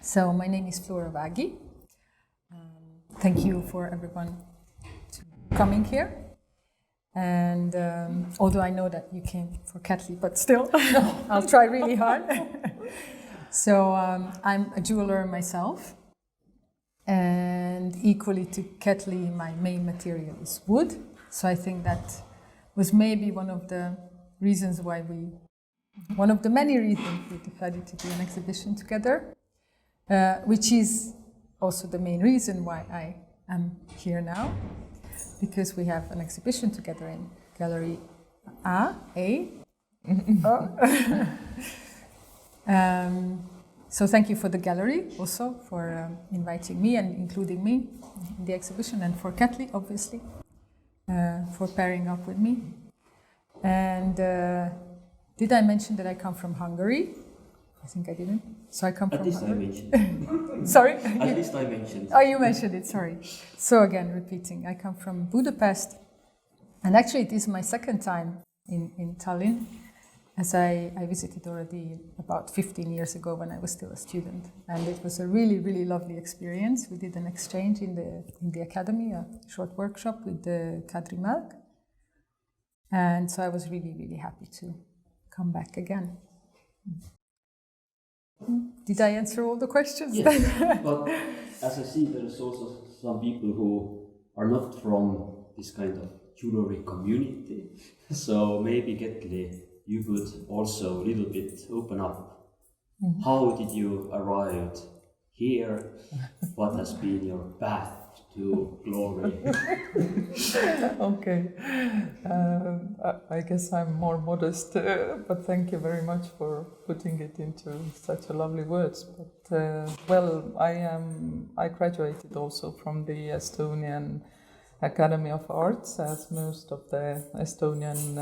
So my name is Flora Vagi. Thank you for everyone coming here. And although I know that you came for Ketli, but still, I'll try really hard. So I'm a jeweler myself. And equally to Ketli, my main material is wood. So I think that was maybe one of the many reasons we decided to do an exhibition together, which is also the main reason why I am here now, because we have an exhibition together in Gallery A. So thank you for the gallery also for inviting me and including me in the exhibition, and for Ketli, obviously, for pairing up with me. And did I mention that I come from Hungary? I think I didn't. So I come from Hungary. At least I mentioned. Sorry? At least I mentioned. Oh, you mentioned it, sorry. So again, repeating, I come from Budapest. And actually it is my second time in Tallinn, as I visited already about 15 years ago when I was still a student. And it was a really, really lovely experience. We did an exchange in the academy, a short workshop with the Kadri Melk. And so I was really, really happy to come back again. Did I answer all the questions? Yes, but as I see, there's also some people who are not from this kind of jewelry community. So maybe Ketli, you could also a little bit open up. Mm-hmm. How did you arrive here? What has been your path to glory? Okay, I guess I'm more modest, but thank you very much for putting it into such a lovely words. But I graduated also from the Estonian Academy of Arts, as most of the Estonian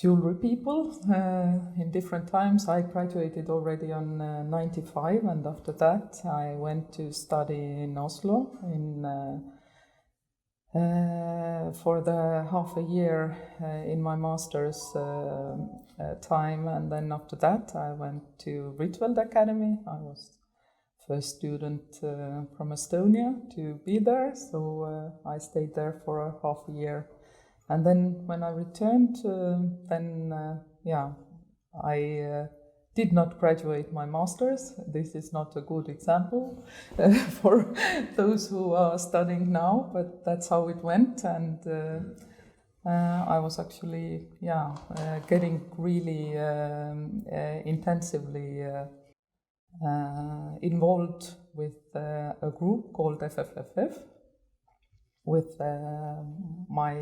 jewelry people in different times. I graduated already on 95, and after that I went to study in Oslo for the half a year in my master's time, and then after that I went to Rietveldi Academy. I was first student from Estonia to be there, so I stayed there for a half a year. And then when I returned, I did not graduate my master's. This is not a good example for those who are studying now, but that's how it went. And I was actually, getting really intensively involved with a group called FFFF, with my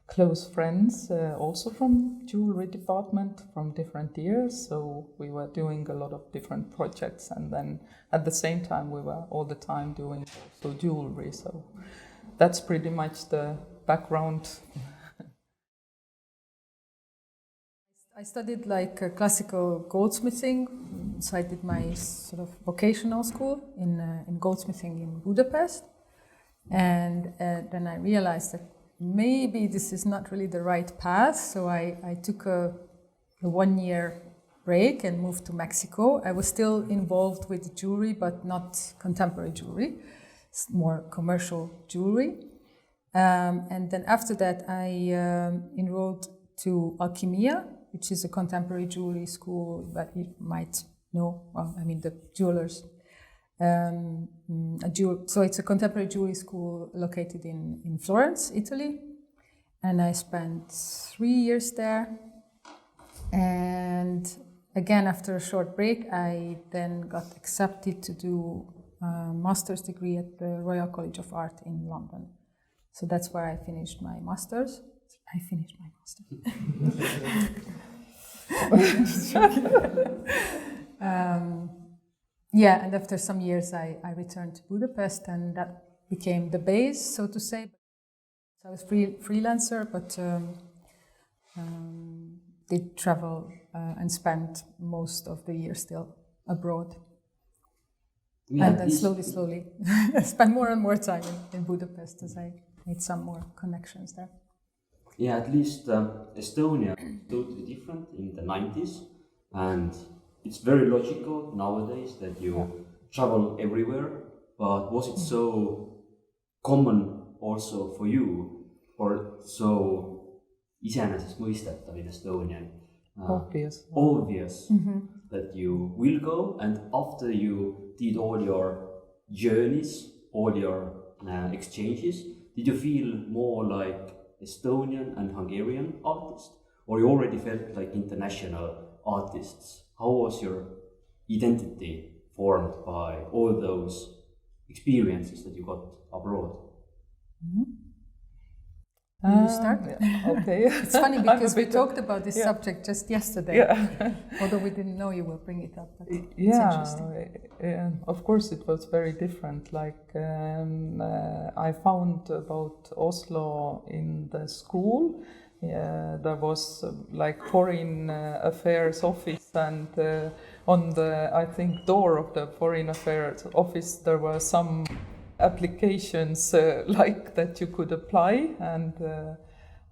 close friends, also from jewelry department from different years. So we were doing a lot of different projects, and then at the same time we were all the time doing also jewelry. So that's pretty much the background. I studied classical goldsmithing, so I did my sort of vocational school in goldsmithing in Budapest. And then I realized that maybe this is not really the right path, so I took a 1-year break and moved to Mexico. I was still involved with jewelry, but not contemporary jewelry, more commercial jewelry. And then after that, I enrolled to Alchemia, which is a contemporary jewelry school that you might know. Well, I mean, the jewelers. So it's a contemporary jewelry school located in Florence, Italy, and I spent 3 years there. And again, after a short break, I then got accepted to do a master's degree at the Royal College of Art in London. So that's where I finished my master's. And after some years I returned to Budapest, and that became the base, so to say. So I was freelancer, but did travel and spent most of the year still abroad. Yeah, and then slowly spent more and more time in Budapest as I made some more connections there. Yeah, at least Estonia was totally different in the 90s. and it's very logical nowadays that you travel everywhere, but was it so common also for you, or so iseenesestmõistetav in Estonian? Obvious. That you will go, and after you did all your journeys, all your exchanges, did you feel more like Estonian and Hungarian artist, or you already felt like international artists? How was your identity formed by all those experiences that you got abroad? You start? Okay. It's funny because we talked about this subject just yesterday, although we didn't know you will bring it up. But it's interesting. Of course it was very different. Like I found about Oslo in the school. There was like foreign affairs office, and on the, I think, door of the foreign affairs office there were some applications like that you could apply, and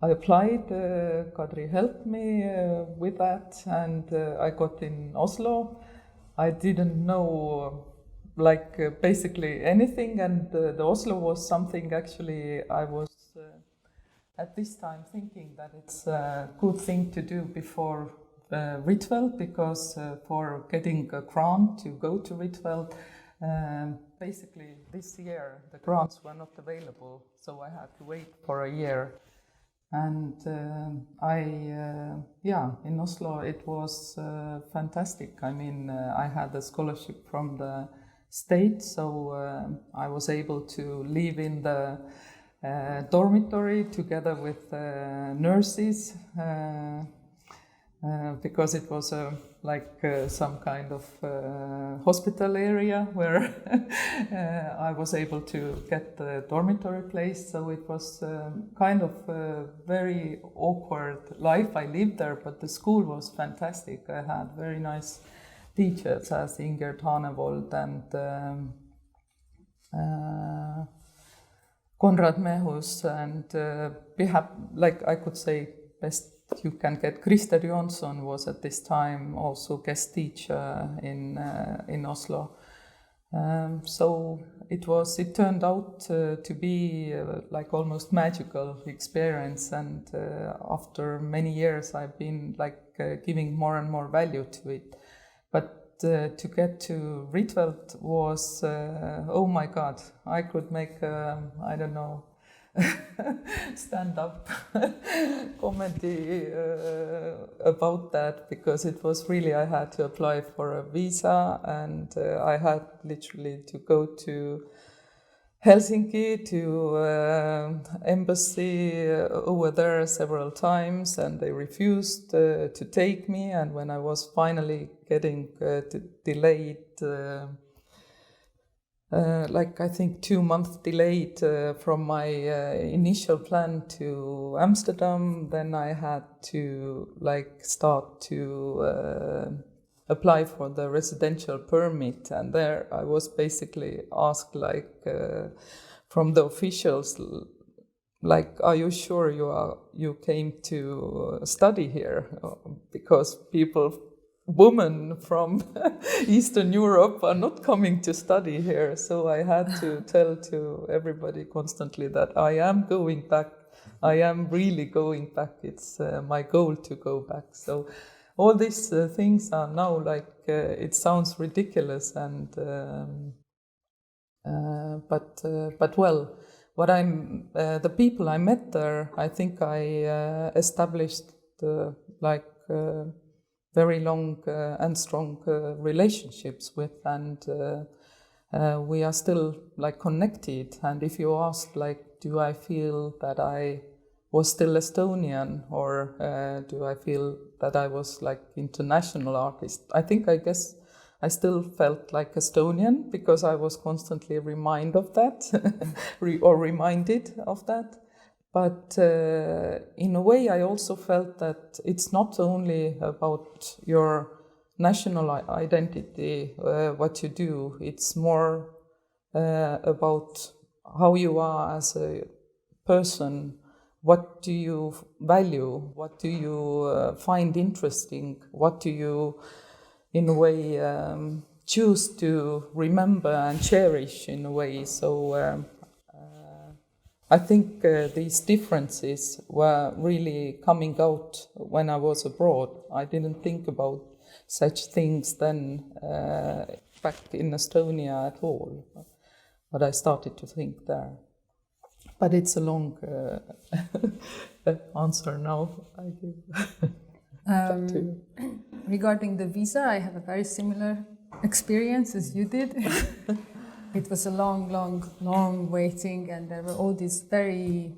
I applied. Kadri helped me with that, and I got in Oslo. I didn't know basically anything, and the Oslo was something actually I was at this time thinking that it's a good thing to do before Rietveld, because for getting a grant to go to Rietveld, basically this year the grants were not available, so I had to wait for a year. And in Oslo it was fantastic. I mean, I had a scholarship from the state, so I was able to live in the dormitory together with nurses, because it was some kind of hospital area where I was able to get the dormitory place. So it was kind of a very awkward life I lived there, but the school was fantastic. I had very nice teachers as Inger Tanevold and Konrad Mehus, and I could say best you can get. Krister Jonsson was at this time also guest teacher in Oslo. So it turned out to be almost magical experience, and after many years I've been giving more and more value to it. But to get to Rietveld was, oh my God, I could make, I don't know, stand-up comedy about that, because it was really, I had to apply for a visa, and I had literally to go to Helsinki to embassy over there several times, and they refused to take me. And when I was finally getting delayed, I think 2 months delayed from my initial plan to Amsterdam, then I had to start to apply for the residential permit, and there I was basically asked from the officials, are you sure you came to study here? Because women from Eastern Europe are not coming to study here. So I had to tell to everybody constantly that I am going back. I am really going back. It's my goal to go back. So all these things are now it sounds ridiculous, and but well, what the people I met there, I think I established very long and strong relationships with, and we are still connected. And if you ask do I feel that I was still Estonian, or do I feel that I was international artist, I guess I still felt like Estonian, because I was constantly reminded of that. But in a way, I also felt that it's not only about your national identity, what you do. It's more about how you are as a person, what do you value? What do you find interesting? What do you, in a way, choose to remember and cherish in a way? So I think these differences were really coming out when I was abroad. I didn't think about such things then back in Estonia at all, but I started to think there. But it's a long answer now. I give. Regarding the visa, I have a very similar experience as you did. It was a long waiting, and there were all these very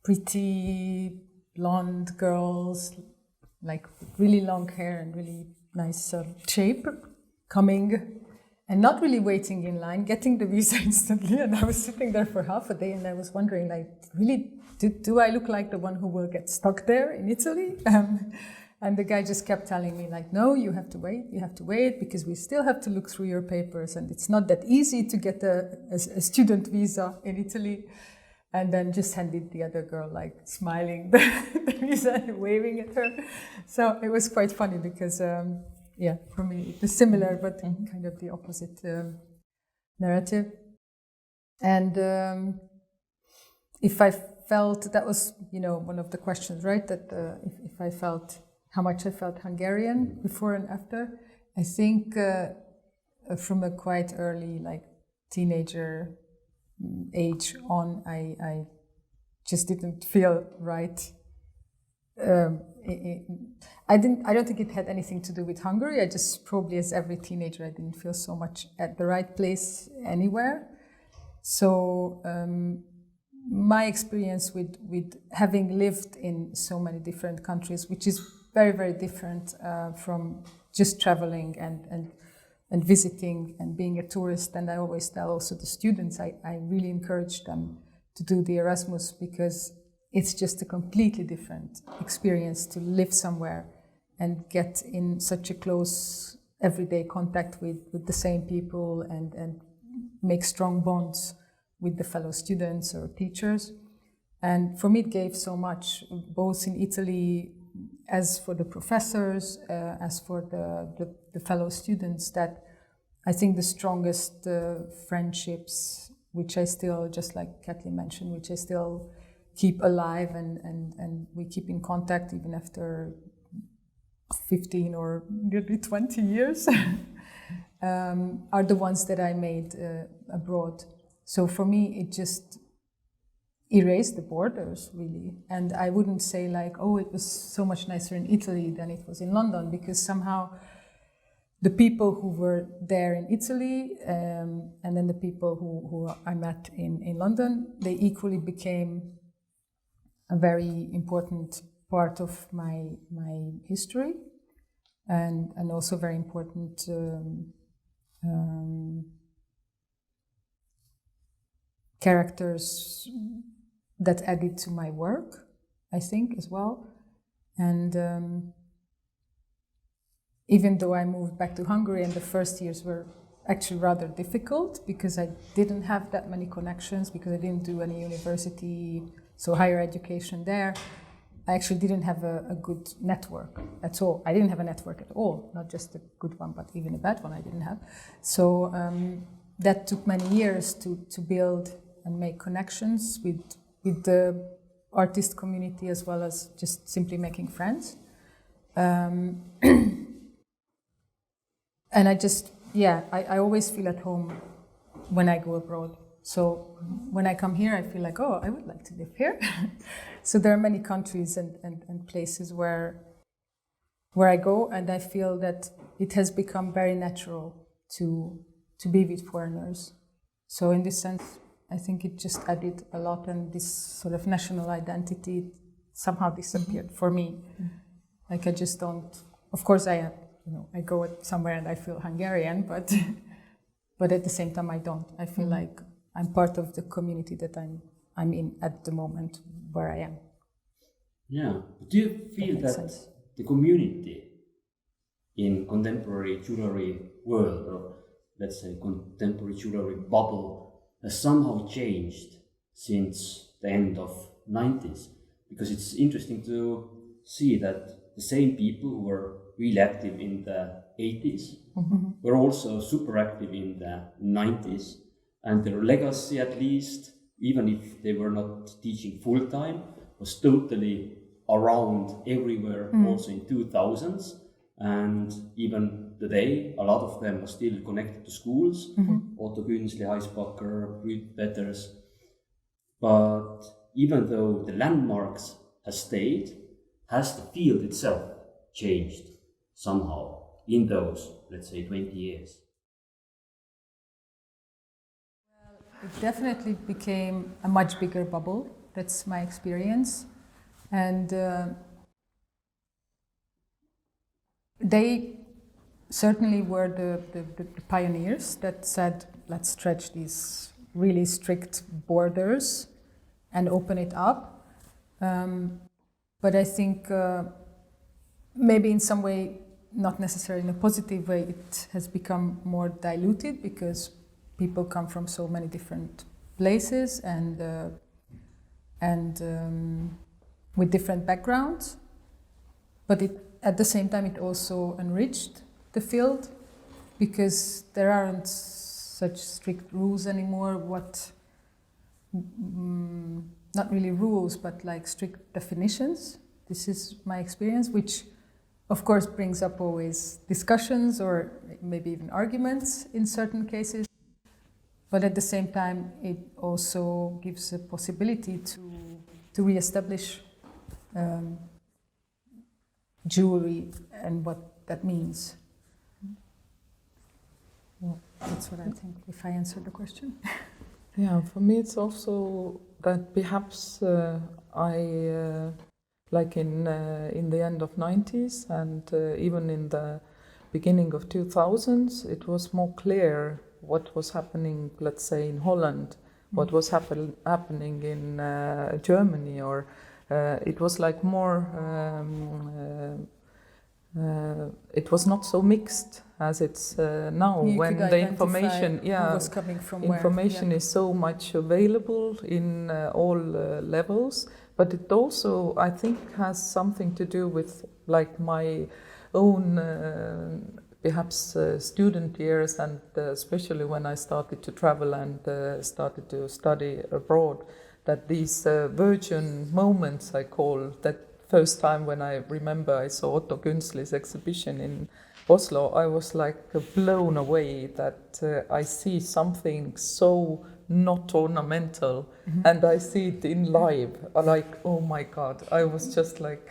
pretty blonde girls, like really long hair and really nice shape, coming and not really waiting in line, getting the visa instantly. And I was sitting there for half a day, and I was wondering, like, really, do I look like the one who will get stuck there in Italy? And the guy just kept telling me, like, no, you have to wait, because we still have to look through your papers, and it's not that easy to get a student visa in Italy. And then just handed the other girl, like, smiling the visa and waving at her. So it was quite funny because, for me, it was similar, but kind of the opposite narrative. And if I felt, that was, one of the questions, right? That if I felt, how much I felt Hungarian before and after. I think from a quite early, like, teenager age on, I just didn't feel right. I don't think it had anything to do with Hungary. I just, probably as every teenager, I didn't feel so much at the right place anywhere. So my experience with having lived in so many different countries, which is very, very different from just traveling and visiting and being a tourist. And I always tell also the students, I really encourage them to do the Erasmus, because it's just a completely different experience to live somewhere and get in such a close everyday contact with the same people and make strong bonds with the fellow students or teachers. And for me, it gave so much, both in Italy, as for the professors, as for the fellow students, that I think the strongest friendships, which I still, just like Ketli mentioned, which I still keep alive and we keep in contact even after 15 or nearly 20 years, are the ones that I made abroad. So for me, it just erase the borders, really. And I wouldn't say, like, oh, it was so much nicer in Italy than it was in London, because somehow the people who were there in Italy and then the people who I met in London, they equally became a very important part of my history, and also very important characters that added to my work, I think, as well. And even though I moved back to Hungary, and the first years were actually rather difficult, because I didn't have that many connections, because I didn't do any university, so higher education there, I actually didn't have a good network at all. I didn't have a network at all, not just a good one, but even a bad one I didn't have. So that took many years to build and make connections with the artist community, as well as just simply making friends. And I just, I always feel at home when I go abroad. So when I come here, I feel like, oh, I would like to live here. So there are many countries and places where I go, and I feel that it has become very natural to be with foreigners. So in this sense, I think it just added a lot, and this sort of national identity somehow disappeared for me. Like, I just don't, of course I go somewhere and I feel Hungarian, but at the same time I don't. I feel like I'm part of the community that I'm in at the moment where I am. Yeah. Do you feel that the community in contemporary jewelry world, or let's say contemporary jewelry bubble, has somehow changed since the end of 90s, because it's interesting to see that the same people who were really active in the 80s were also super active in the 90s, and their legacy, at least, even if they were not teaching full time, was totally around everywhere, also in 2000s. And even today, a lot of them are still connected to schools, Otto Künzli, Heisbacher, Rütveters. But even though the landmarks have stayed, has the field itself changed somehow in those, let's say, 20 years? It definitely became a much bigger bubble. That's my experience. And they certainly were the pioneers that said, let's stretch these really strict borders and open it up. But I think maybe in some way, not necessarily in a positive way, it has become more diluted because people come from so many different places and with different backgrounds. But at the same time, it also enriched the field because there aren't such strict rules anymore. Not really rules, but like strict definitions. This is my experience, which of course brings up always discussions or maybe even arguments in certain cases. But at the same time, it also gives a possibility to re-establish jewelry and what that means. That's what I think, if I answered the question. Yeah, for me it's also that perhaps I, like in the end of 90s and even in the beginning of 2000s, it was more clear what was happening, let's say, in Holland, what was happening in Germany, or it was like more, it was not so mixed as it's now, when the information, was coming from information is so much available in all levels. But it also, I think, has something to do with like my own perhaps student years, and especially when I started to travel and started to study abroad, that these virgin moments, I call that. First time when I remember I saw Otto Künzli's exhibition in Oslo, I was like blown away that I see something so not ornamental and I see it in live. Like, oh my God, I was just like,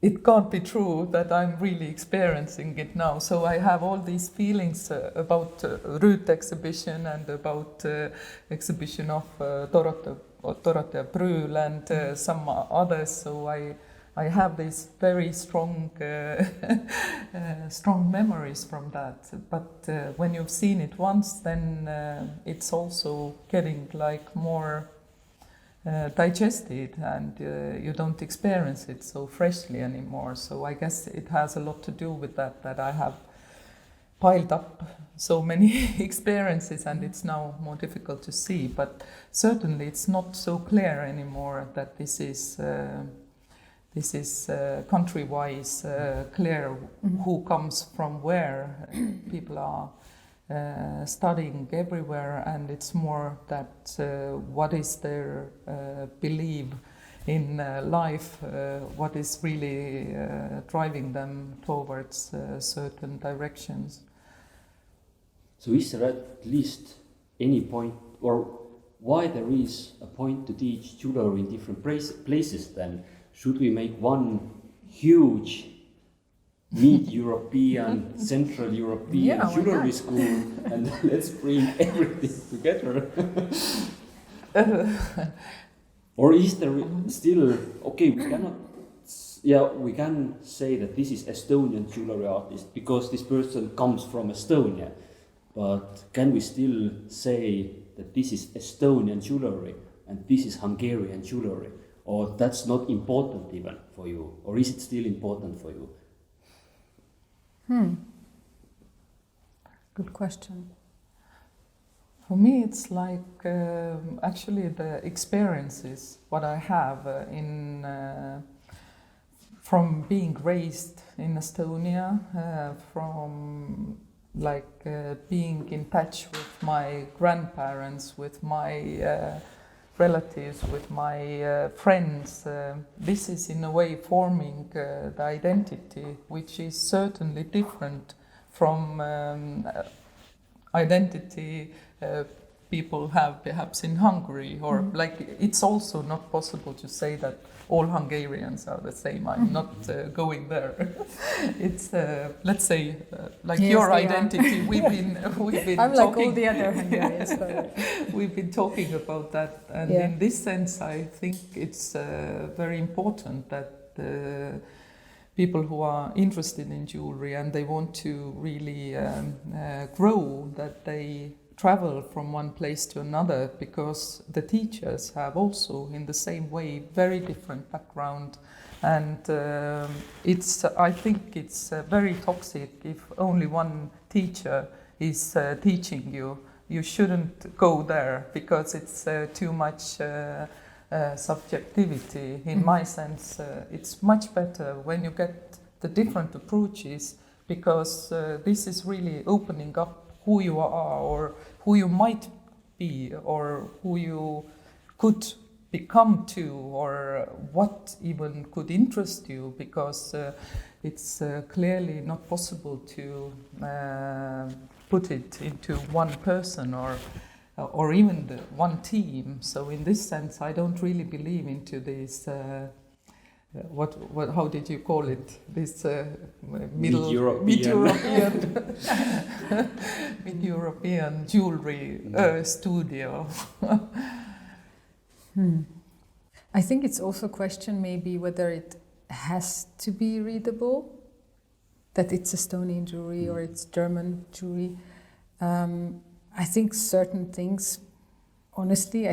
it can't be true that I'm really experiencing it now. So I have all these feelings about Rüüt exhibition and about exhibition of Dorothea Brühl and some others. So I have these very strong strong memories from that. But when you've seen it once, then it's also getting like more digested, and you don't experience it so freshly anymore. So I guess it has a lot to do with that I have piled up so many experiences and it's now more difficult to see. But certainly it's not so clear anymore that this is country-wise clear who comes from where. People are studying everywhere, and it's more that what is their belief in life, what is really driving them towards certain directions. So is there at least any point, or why there is a point to teach jewelry in different places then? Should we make one huge mid-European, Central European jewelry school and let's bring everything together? Or is there still, okay, we can say that this is Estonian jewelry artist because this person comes from Estonia, but can we still say that this is Estonian jewelry and this is Hungarian jewelry? Or that's not important even for you? Or is it still important for you? Good question. For me, it's like actually the experiences what I have from being raised in Estonia, from like being in touch with my grandparents, with my relatives, with my friends. This is in a way forming the identity, which is certainly different from identity people have perhaps in Hungary, or like it's also not possible to say that all Hungarians are the same. I'm not going there. It's let's say like yes, your identity. We've been I'm talking, like all the other Hungarians. we've been talking about that, and in this sense, I think it's very important that people who are interested in jewelry and they want to really grow, that they travel from one place to another, because the teachers have also in the same way very different background, and I think it's very toxic if only one teacher is teaching you. You shouldn't go there because it's too much subjectivity. In my sense, it's much better when you get the different approaches, because this is really opening up who you are, or who you might be, or who you could become to, or what even could interest you, because it's clearly not possible to put it into one person or even one team. So in this sense, I don't really believe into this how did you call it? This mid-European jewelry studio. I think it's also a question maybe whether it has to be readable, that it's Estonian jewelry or it's German jewelry. I think certain things, honestly,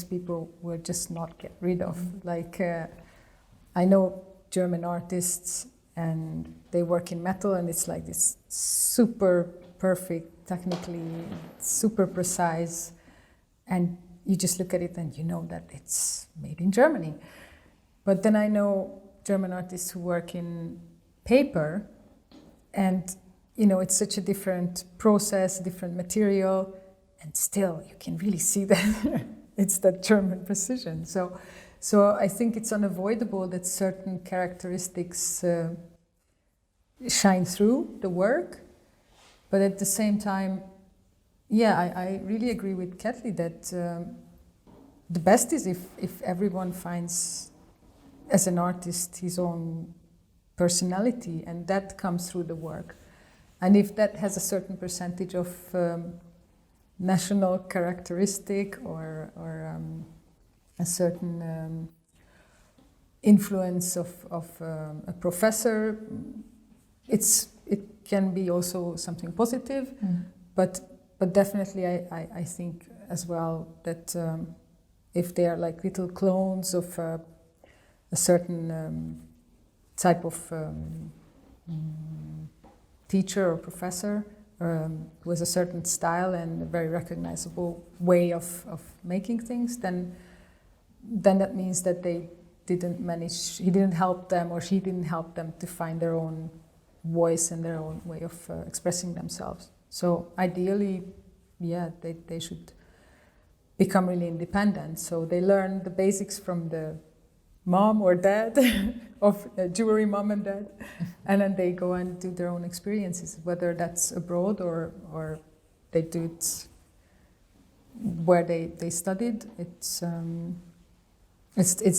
people will just not get rid of. Like, I know German artists and they work in metal, and it's like this super perfect, technically super precise, and you just look at it and you know that it's made in Germany. But then I know German artists who work in paper, and you know, it's such a different process, different material, and still you can really see that it's that German precision. So I think it's unavoidable that certain characteristics shine through the work, but at the same time, I really agree with Ketli that the best is if everyone finds, as an artist, his own personality, and that comes through the work. And if that has a certain percentage of national characteristic or a certain influence of a professor, it can be also something positive, but definitely I think as well that if they are like little clones of a certain type of teacher or professor who has a certain style and a very recognizable way of making things, then that means that he didn't help them, or she didn't help them to find their own voice and their own way of expressing themselves. So ideally, they should become really independent. So they learn the basics from the mom or dad of jewelry mom and dad, and then they go and do their own experiences, whether that's abroad or they do it where they studied. It's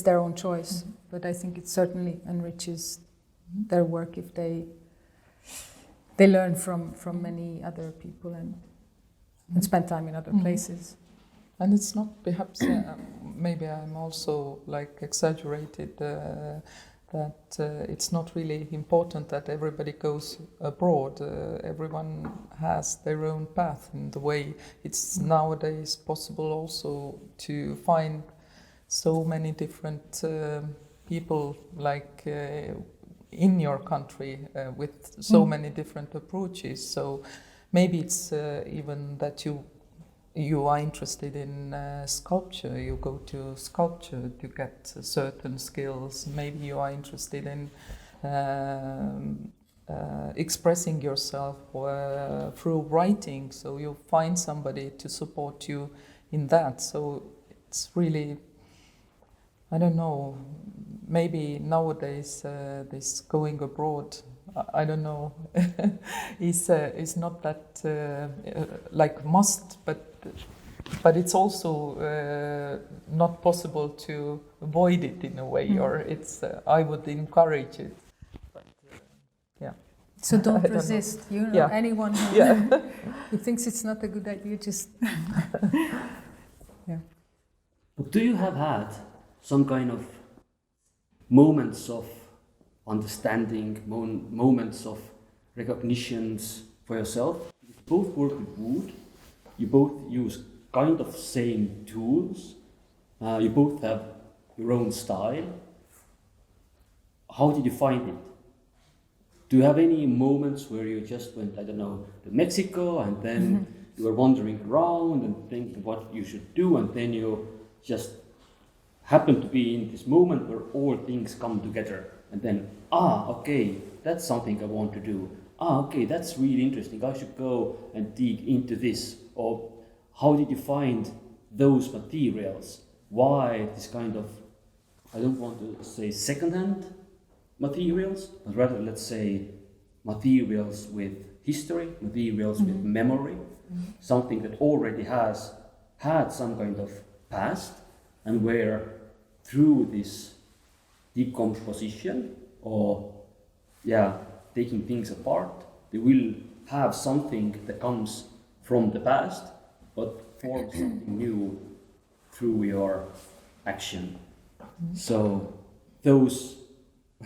their own choice, but I think it certainly enriches their work if they learn from many other people and spend time in other places. And it's not perhaps, maybe I'm also like exaggerated, that it's not really important that everybody goes abroad. Everyone has their own path in the way it's nowadays possible also to find so many different people like in your country with so many different approaches. So maybe it's even that you you are interested in sculpture, you go to sculpture to get certain skills. Maybe you are interested in expressing yourself through writing, so you find somebody to support you in that. So it's really, I don't know, maybe nowadays this going abroad, I don't know, is not that like must, but it's also not possible to avoid it in a way, or it's I would encourage it. But, yeah. So don't resist. You know, anyone who thinks it's not a good idea, just yeah. But do you have had some kind of moments of understanding, moments of recognitions for yourself? You both work with wood, you both use kind of same tools, you both have your own style. How did you find it? Do you have any moments where you just went, I don't know, to Mexico, and then you were wandering around and thinking what you should do, and then you just happen to be in this moment where all things come together, and then, okay, that's something I want to do. Okay, that's really interesting. I should go and dig into this. Or how did you find those materials? Why this kind of, I don't want to say second-hand materials, but rather, let's say, materials with history, materials with memory, something that already has had some kind of past, and where through this decomposition or taking things apart, they will have something that comes from the past but forms something new through your action. So those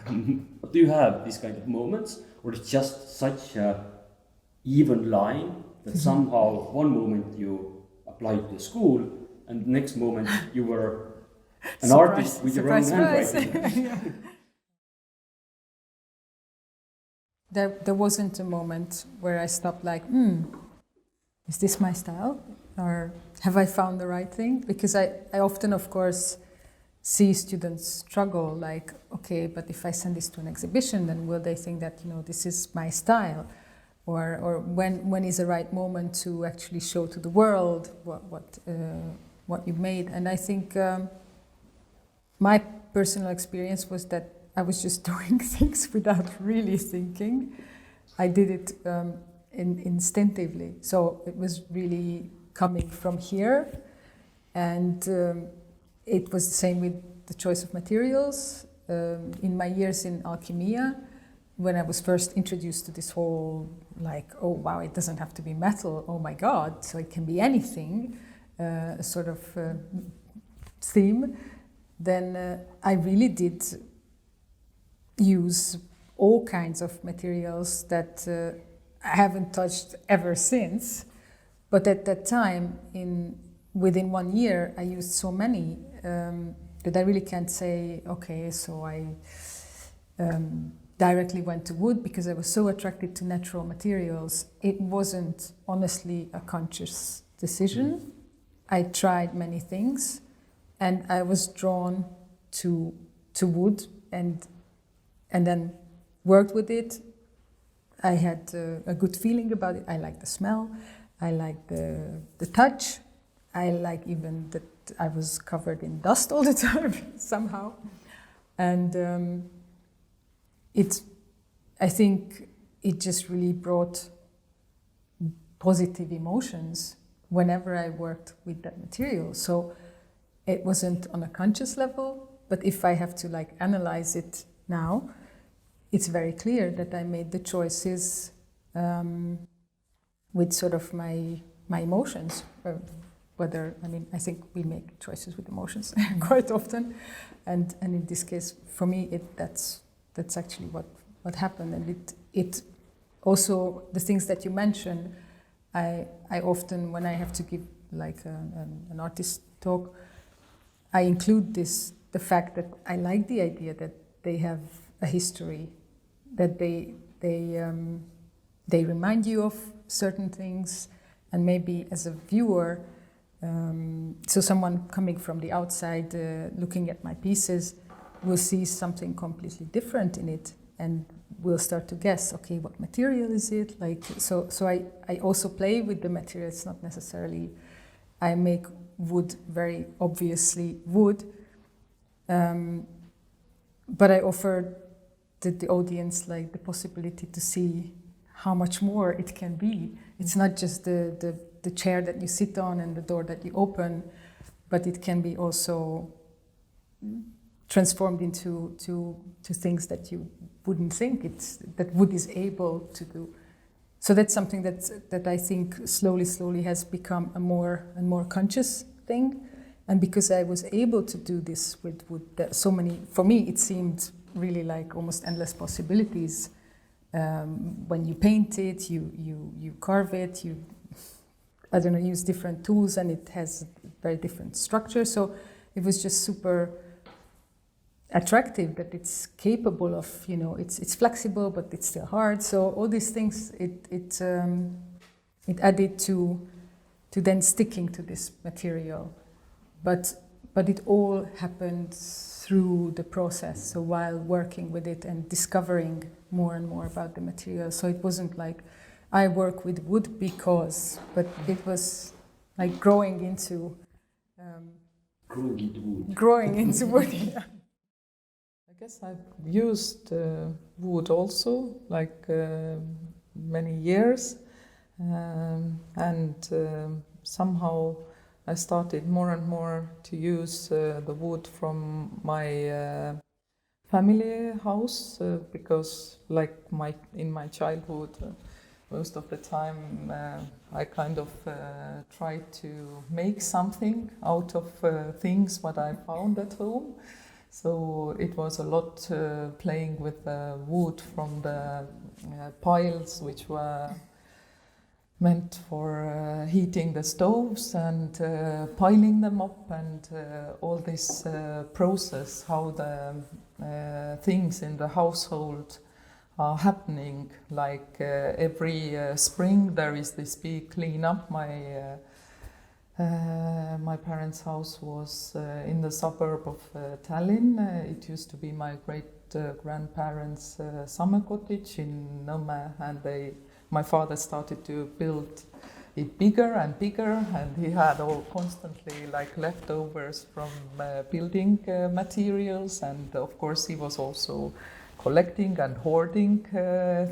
do you have these kind of moments, or it's just such a even line that somehow one moment you applied to school and the next moment you were an artist with your own handwriting? There wasn't a moment where I stopped like, is this my style? Or have I found the right thing? Because I often, of course, see students struggle like, okay, but if I send this to an exhibition, then will they think that, this is my style? Or when is the right moment to actually show to the world what you made? And I think my personal experience was that I was just doing things without really thinking. I did it instinctively. So it was really coming from here. And it was the same with the choice of materials. In my years in Alchemia, when I was first introduced to this whole, like, oh wow, it doesn't have to be metal, oh my god, so it can be anything, sort of theme, then I really did use all kinds of materials that I haven't touched ever since. But at that time, within 1 year, I used so many that I really can't say, okay, so I directly went to wood because I was so attracted to natural materials. It wasn't honestly a conscious decision. I tried many things, and I was drawn to wood and then worked with it. I had a good feeling about it. I liked the smell. I liked the touch. I like even that I was covered in dust all the time somehow. And I think it just really brought positive emotions whenever I worked with that material. So it wasn't on a conscious level, but if I have to analyze it now, it's very clear that I made the choices with sort of my emotions. I think we make choices with emotions quite often, and in this case, for me, that's actually what happened. And it also, the things that you mentioned, I often, when I have to give an artist talk, I include the fact that I like the idea that they have a history, that they remind you of certain things, and maybe as a viewer, So someone coming from the outside, looking at my pieces, will see something completely different in it, and will start to guess, okay, what material is it? Like, so I also play with the material. It's not necessarily, I make wood very obviously wood, but I offer the audience like the possibility to see how much more it can be. It's not just the chair that you sit on and the door that you open, but it can be also transformed into things that you wouldn't think that wood is able to do. So that's something that I think slowly has become a more and more conscious thing. And because I was able to do this with wood, so many, for me it seemed really like almost endless possibilities. When you paint it, you carve it, you, I don't know, use different tools, and it has very different structure. So it was just super attractive that it's capable of, you know, it's flexible, but it's still hard. So all these things, it added to then sticking to this material. But it all happened through the process. So while working with it and discovering more and more about the material. So it wasn't like I work with wood because, but it was like growing into wood. Yeah. I guess I've used wood also, like many years, and somehow I started more and more to use the wood from my family house because, like in my childhood, most of the time I kind of tried to make something out of things what I found at home. So it was a lot playing with wood from the piles which were meant for heating the stoves and piling them up, and all this process, how the things in the household are happening. Like every spring there is this big cleanup. My parents' house was in the suburb of Tallinn. It used to be my great-grandparents' summer cottage in Nõmme, and my father started to build it bigger and bigger, and he had all constantly like leftovers from building materials, and of course he was also collecting and hoarding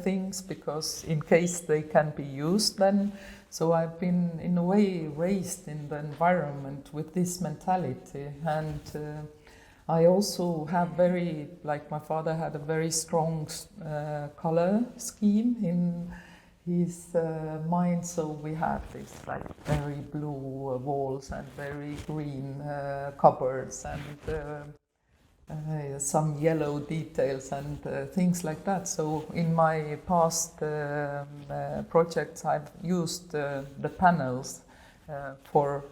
things because in case they can be used then. So I've been in a way raised in the environment with this mentality, and I also have my father had a very strong color scheme in his mind, so we had this like very blue walls and very green cupboards and some yellow details and things like that. So in my past projects I've used the panels for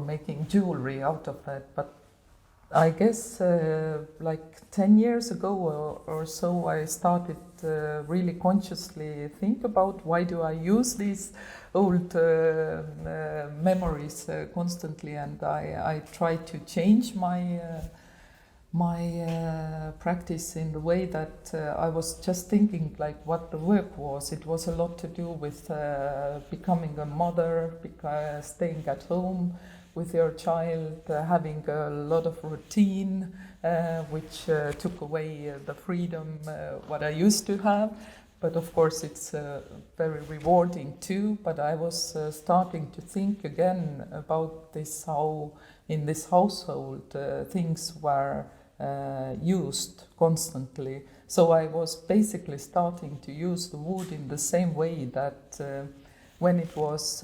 making jewelry out of it, but I guess like 10 years ago or so I started really consciously think about why do I use these old memories constantly, and I try to change my practice in the way that I was just thinking like what the work was. It was a lot to do with becoming a mother, staying at home with your child, having a lot of routine, which took away the freedom what I used to have. But of course it's very rewarding too. But I was starting to think again about this, how in this household things were used constantly. So I was basically starting to use the wood in the same way that when it was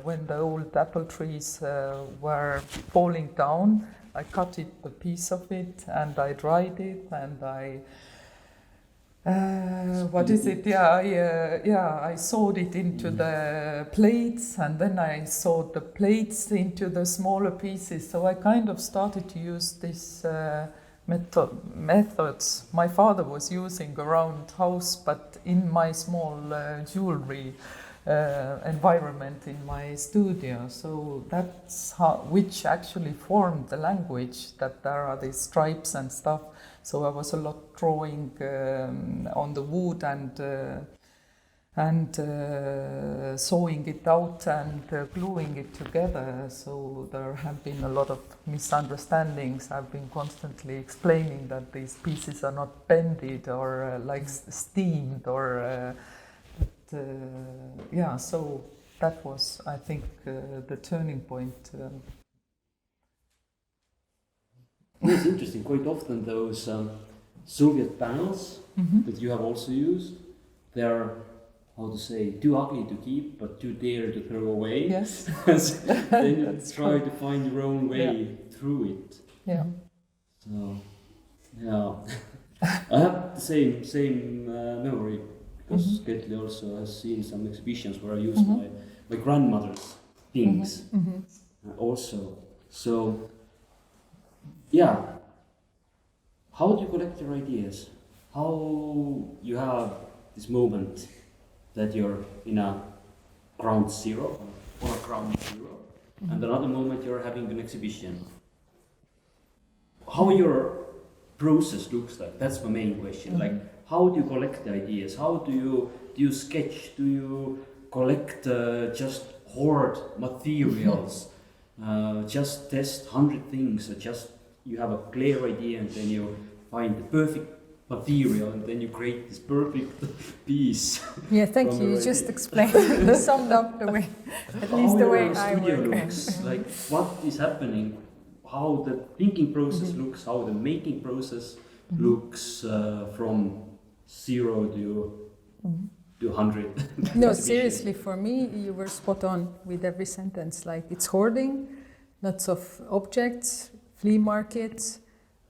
when the old apple trees were falling down, I cut a piece of it and I dried it and I I sewed it into the plates, and then I sewed the plates into the smaller pieces. So I kind of started to use these methods my father was using around house, but in my small jewelry environment in my studio. So that's how, which actually formed the language, that there are these stripes and stuff. So I was a lot drawing on the wood and sewing it out and gluing it together. So there have been a lot of misunderstandings. I've been constantly explaining that these pieces are not bended or like steamed or yeah, so that was, I think, the turning point. It's interesting, quite often those Soviet panels that you have also used, they are, how to say, too ugly to keep, but too dear to throw away. Yes. Then you try to find your own way through it. Yeah. So, yeah. I have the same memory, because Ketli also has seen some exhibitions where I used my grandmother's things also. So, yeah. How do you collect your ideas? How you have this moment that you're in a ground zero or a ground zero, and another moment you're having an exhibition. How your process looks like? That's my main question. Like, how do you collect the ideas? How do you sketch? Do you collect just hoard materials? Just test 100 things? Or just you have a clear idea and then you find the perfect material and then you create this perfect piece? Yeah, thank you. You just explained, you summed up the way, at least the way I work. Looks like, what is happening? How the thinking process looks? How the making process looks from 0 to 100? No, seriously, for me, you were spot on with every sentence. Like, it's hoarding, lots of objects, flea markets.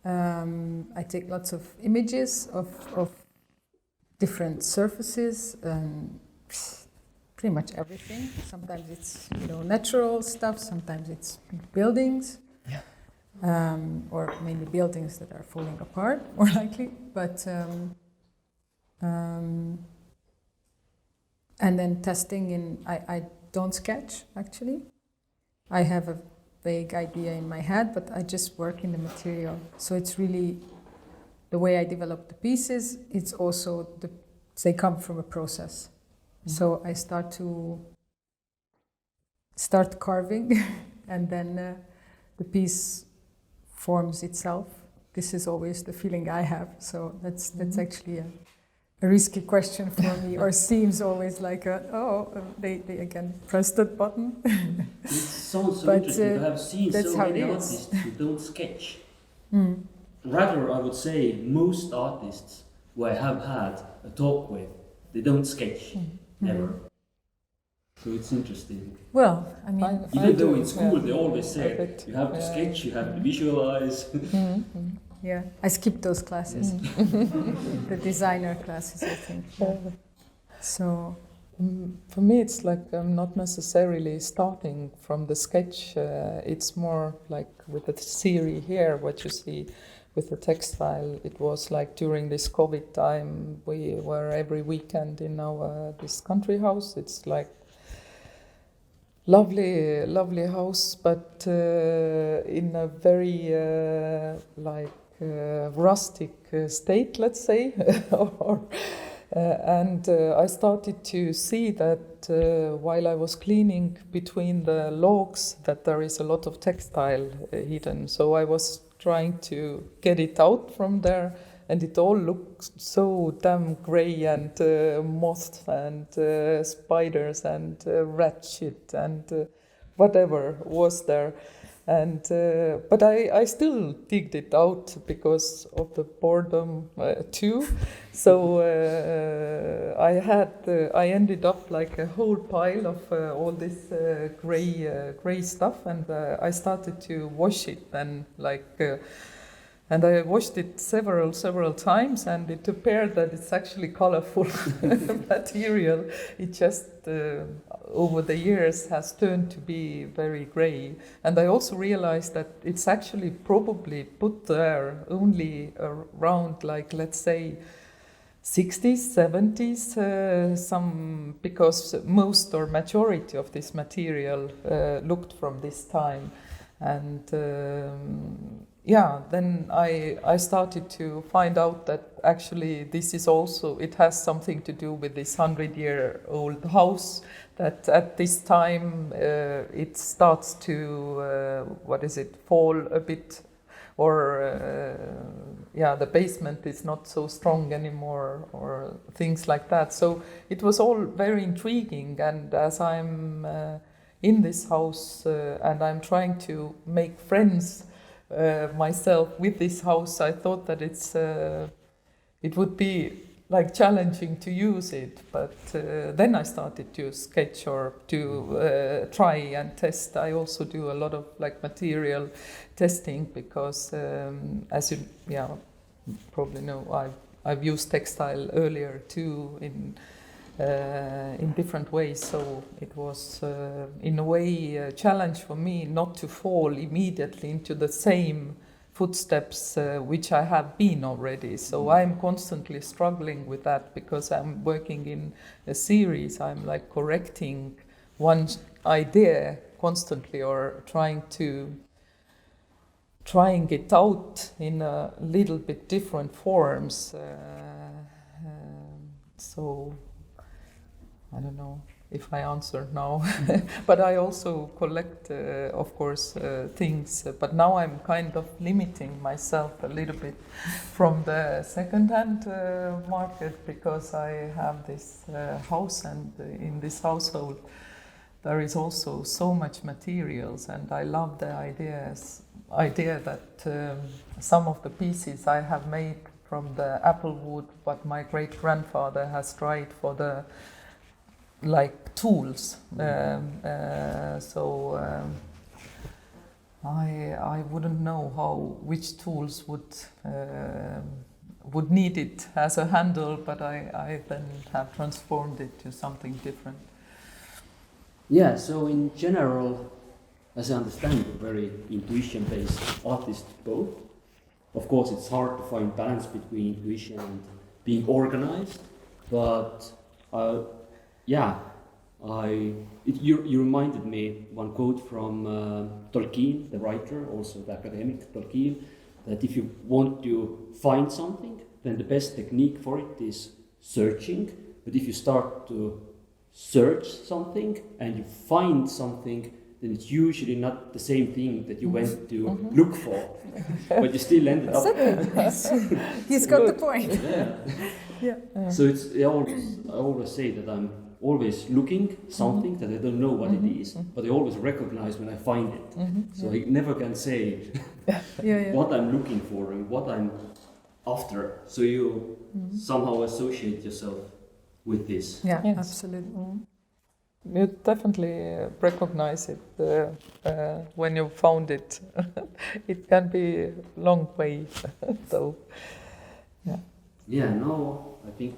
I take lots of images of different surfaces, pretty much everything. Sometimes it's natural stuff, sometimes it's buildings, or mainly buildings that are falling apart, more likely. But and then testing I don't sketch, actually. I have a vague idea in my head, but I just work in the material. So it's really the way I develop the pieces. It's also they come from a process. So I start carving, and then the piece forms itself. This is always the feeling I have. So that's actually a risky question for me, or seems always like they again press that button. It sounds so interesting to have seen so many artists who don't sketch. Rather, I would say most artists who I have had a talk with, they don't sketch ever. So it's interesting. Well, I mean, even though in school they always say you have to sketch, you have to visualize. Yeah, I skipped those classes, the designer classes, I think. So, for me, it's like I'm not necessarily starting from the sketch. It's more like with the theory here, what you see with the textile. It was like during this COVID time, we were every weekend in this country house. It's like lovely house, but in a very rustic state, let's say. And I started to see that while I was cleaning between the logs, that there is a lot of textile hidden. So I was trying to get it out from there, and it all looked so damn grey and moths and spiders and rat shit and whatever was there. And but I still digged it out because of the boredom too. So I ended up like a whole pile of all this grey stuff, and I started to wash it then and I washed it several times, and it appeared that it's actually colorful material. It just over the years has turned to be very grey. And I also realized that it's actually probably put there only around, like, let's say, 60s, 70s, some, because most or majority of this material looked from this time. And then I started to find out that actually this is also, it has something to do with this 100-year-old house, that at this time it starts to, fall a bit, or the basement is not so strong anymore, or things like that. So it was all very intriguing, and as I'm in this house and I'm trying to make friends myself with this house, I thought that it would be like challenging to use it, but then I started to sketch or to try and test. I also do a lot of like material testing because, as you probably know, I've used textile earlier too in different ways. So it was in a way a challenge for me not to fall immediately into the same footsteps which I have been already. So I'm constantly struggling with that because I'm working in a series. I'm like correcting one idea constantly, or trying it out in a little bit different forms. So I don't know if I answer now, but I also collect, of course, things. But now I'm kind of limiting myself a little bit from the second-hand market, because I have this house, and in this household there is also so much materials, and I love the idea that some of the pieces I have made from the apple wood, what my great-grandfather has tried for the like tools. I wouldn't know which tools would need it as a handle, but I then have transformed it to something different. Yeah, so in general, as I understand, you're very intuition-based artist both. Of course, it's hard to find balance between intuition and being organized, but you reminded me one quote from Tolkien, the writer, also the academic Tolkien, that if you want to find something, then the best technique for it is searching. But if you start to search something and you find something, then it's usually not the same thing that you went to look for, but you still ended up. He's got the point. Yeah. So I always say that I'm always looking something that I don't know what it is, but I always recognize when I find it. So I never can say what I'm looking for and what I'm after. So you somehow associate yourself with this. Yeah, yes. Absolutely. You definitely recognize it when you found it. It can be a long way. So, yeah. Yeah, now I think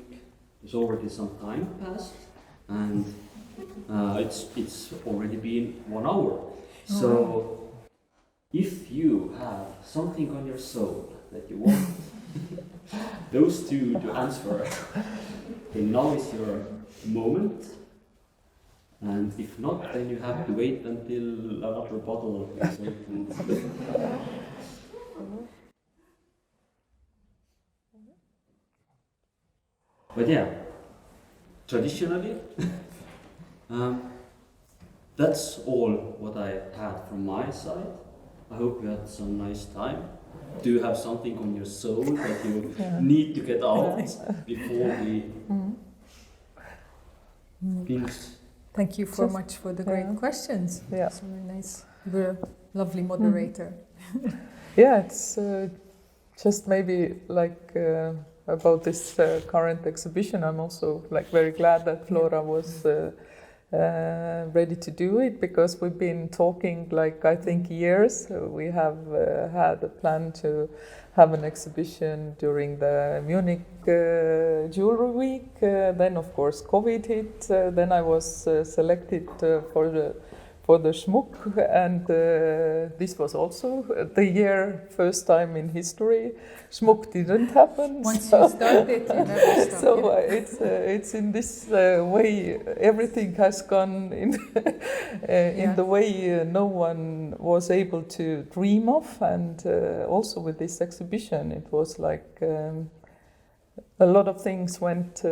there's already some time passed, and it's already been 1 hour. So if you have something on your soul that you want those two to answer, then now is your moment. And if not, then you have to wait until another bottle is opened. But yeah, traditionally, that's all what I had from my side. I hope you had some nice time. Do you have something on your soul that you need to get out before we finish? Thank you so much for the great questions. Yeah. It's really nice. You're a lovely moderator. Yeah, it's just maybe like about this current exhibition. I'm also like very glad that Flora was ready to do it, because we've been talking like I think years. We have had a plan to have an exhibition during the Munich Jewelry Week. Then of course COVID hit. Then I was selected for for the Schmuck, and this was also the year first time in history Schmuck didn't happen. Once you start it, you never stop. So it's in this way everything has gone in in the way no one was able to dream of, and also with this exhibition it was like a lot of things went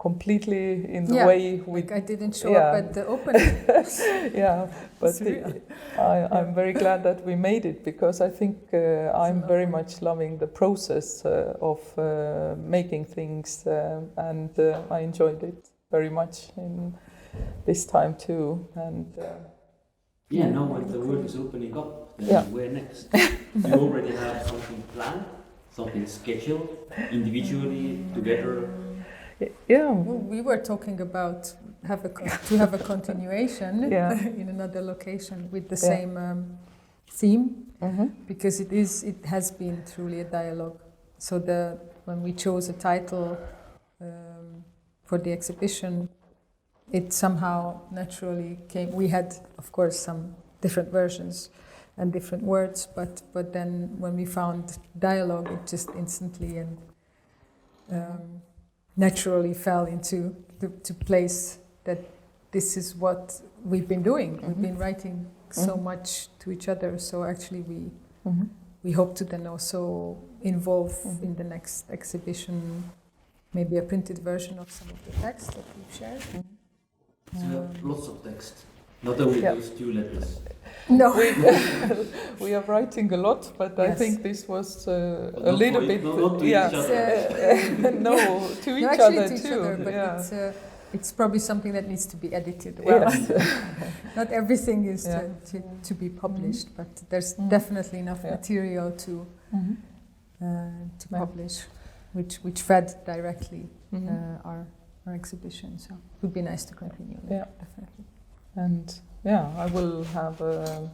completely in the way we. Like I didn't show up at the opening. Yeah, but I'm very glad that we made it, because I think I'm very much loving the process of making things, and I enjoyed it very much in this time too. And now when the world is opening up, then where next? You already have something planned? Something scheduled, individually, together? Yeah. Well, we were talking about to have a continuation in another location with the same theme, because it has been truly a dialogue. So when we chose a title for the exhibition, it somehow naturally came. We had, of course, some different versions and different words, but then when we found dialogue, it just instantly and naturally fell into the place that this is what we've been doing. We've been writing so much to each other, so actually we hope to then also involve in the next exhibition maybe a printed version of some of the text that we've shared. So you have lots of text, not only those 2 letters. No, we are writing a lot, but I think this was a little bit. Not to each other. No, to each actually other to each too. other, but it's probably something that needs to be edited well. Not everything is to be published, but there's definitely enough material to publish, which fed directly our exhibition. So it would be nice to continue. Yeah, definitely. And I will have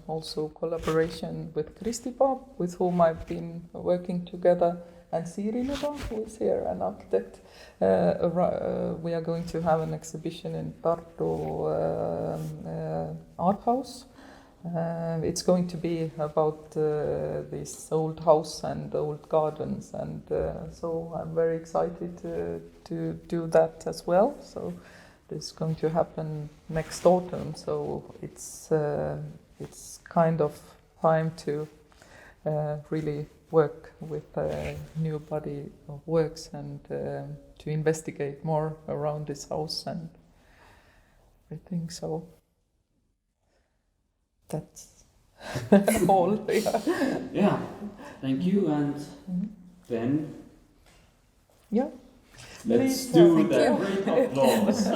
also collaboration with Kristi Paap, with whom I've been working together, and Siiri Leba, who is here, an architect. We are going to have an exhibition in Tartu Art House. It's going to be about this old house and old gardens, and so I'm very excited to do that as well. So it's going to happen next autumn, so it's kind of time to really work with a new body of works and to investigate more around this house and everything. So that's all. Yeah, thank you, and then let's do that great applause.